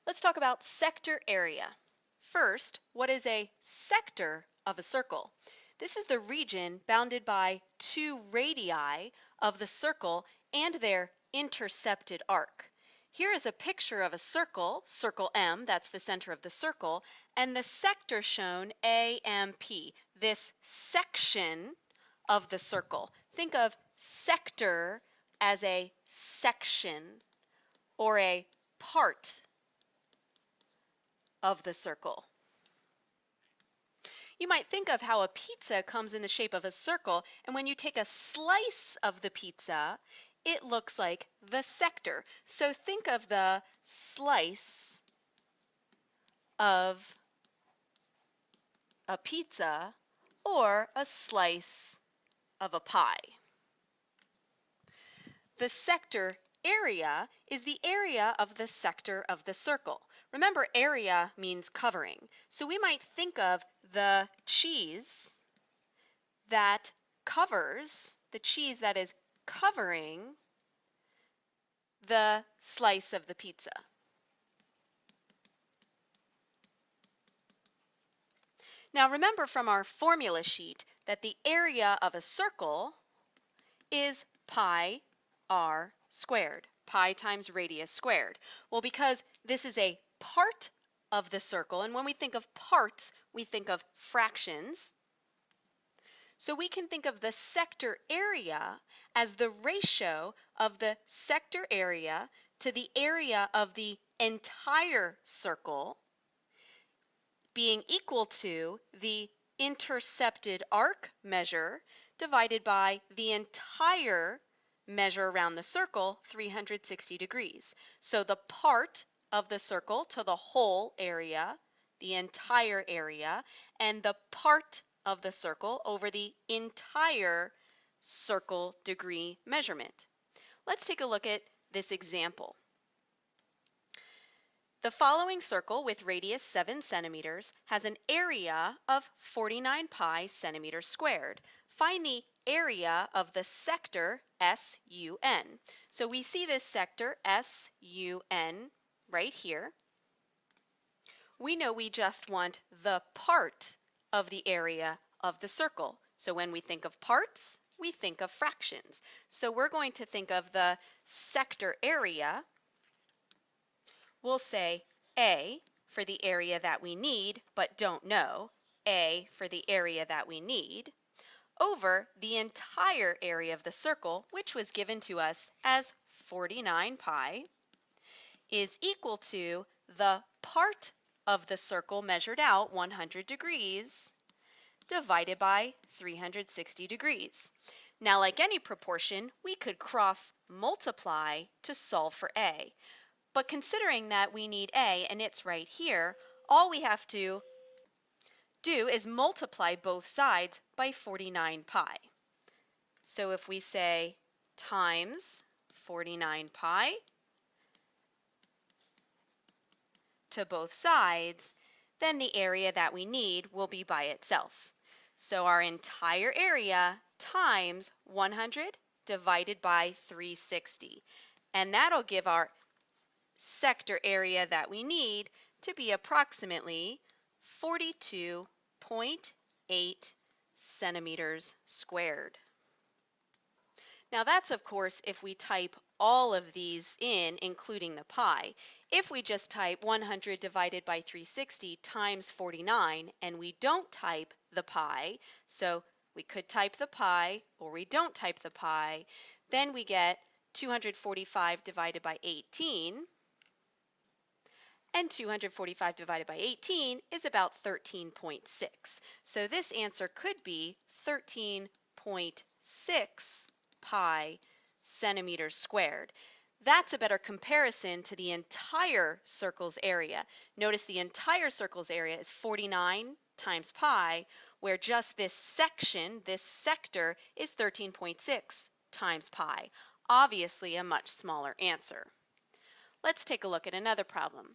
Let's talk about sector area. First, what is a sector of a circle? This is the region bounded by two radii of the circle and their intercepted arc. Here is a picture of a circle, circle M, that's the center of the circle, and the sector shown AMP, this section of the circle. Think of sector as a section or a part of the circle. You might think of how a pizza comes in the shape of a circle, and when you take a slice of the pizza, it looks like the sector. So think of the slice of a pizza or a slice of a pie. The sector area is the area of the sector of the circle. Remember, area means covering. So we might think of the cheese that covers, the cheese that is covering the slice of the pizza. Now remember from our formula sheet that the area of a circle is pi r squared, pi times radius squared. Well, because this is a part of the circle, and when we think of parts, we think of fractions. So we can think of the sector area as the ratio of the sector area to the area of the entire circle being equal to the intercepted arc measure divided by the entire measure around the circle, 360 degrees. So the part of the circle to the whole area, the entire area, and the part of the circle over the entire circle degree measurement. Let's take a look at this example. The following circle with radius 7 centimeters has an area of 49 pi centimeters squared. Find the area of the sector SUN. So we see this sector SUN right here. We know we just want the part of the area of the circle. So when we think of parts, we think of fractions. So we're going to think of the sector area. We'll say A for the area that we need but don't know, A for the area that we need, over the entire area of the circle, which was given to us as 49 pi, is equal to the part of the circle measured out 100 degrees divided by 360 degrees. Now, like any proportion, we could cross multiply to solve for A. But considering that we need A and it's right here, all we have to do is multiply both sides by 49 pi. So if we say times 49 pi to both sides, then the area that we need will be by itself. So our entire area times 100 divided by 360. And that'll give our sector area that we need to be approximately 42.8 centimeters squared. Now that's, of course, if we type all of these in, including the pi. If we just type 100 divided by 360 times 49 and we don't type the pi, so we could type the pi or we don't type the pi, then we get 245 divided by 18. And 245 divided by 18 is about 13.6. So this answer could be 13.6 pi centimeters squared. That's a better comparison to the entire circle's area. Notice the entire circle's area is 49 times pi, where just this section, this sector, is 13.6 times pi. Obviously a much smaller answer. Let's take a look at another problem.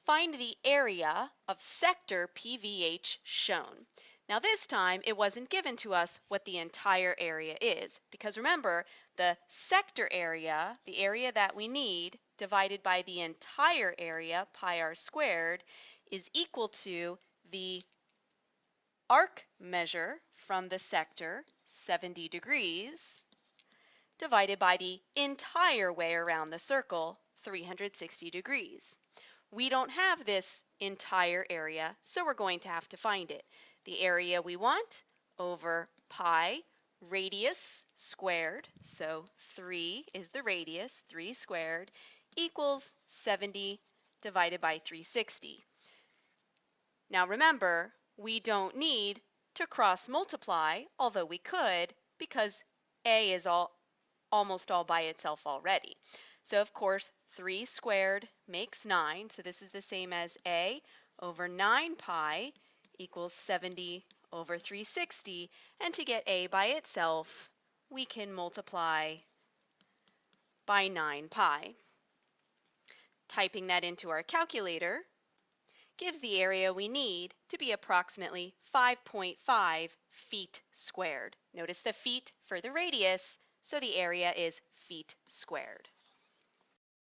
Find the area of sector PVH shown. Now this time it wasn't given to us what the entire area is, because remember, the sector area, the area that we need, divided by the entire area, pi r squared, is equal to the arc measure from the sector, 70 degrees, divided by the entire way around the circle, 360 degrees. We don't have this entire area, so we're going to have to find it. The area we want over pi radius squared, so 3 is the radius, 3 squared, equals 70 divided by 360. Now remember, we don't need to cross multiply, although we could, because a is almost all by itself already. So of course, 3 squared makes 9, so this is the same as a over 9 pi equals 70 over 360, and to get a by itself, we can multiply by 9 pi. Typing that into our calculator gives the area we need to be approximately 5.5 feet squared. Notice the feet for the radius, so the area is feet squared.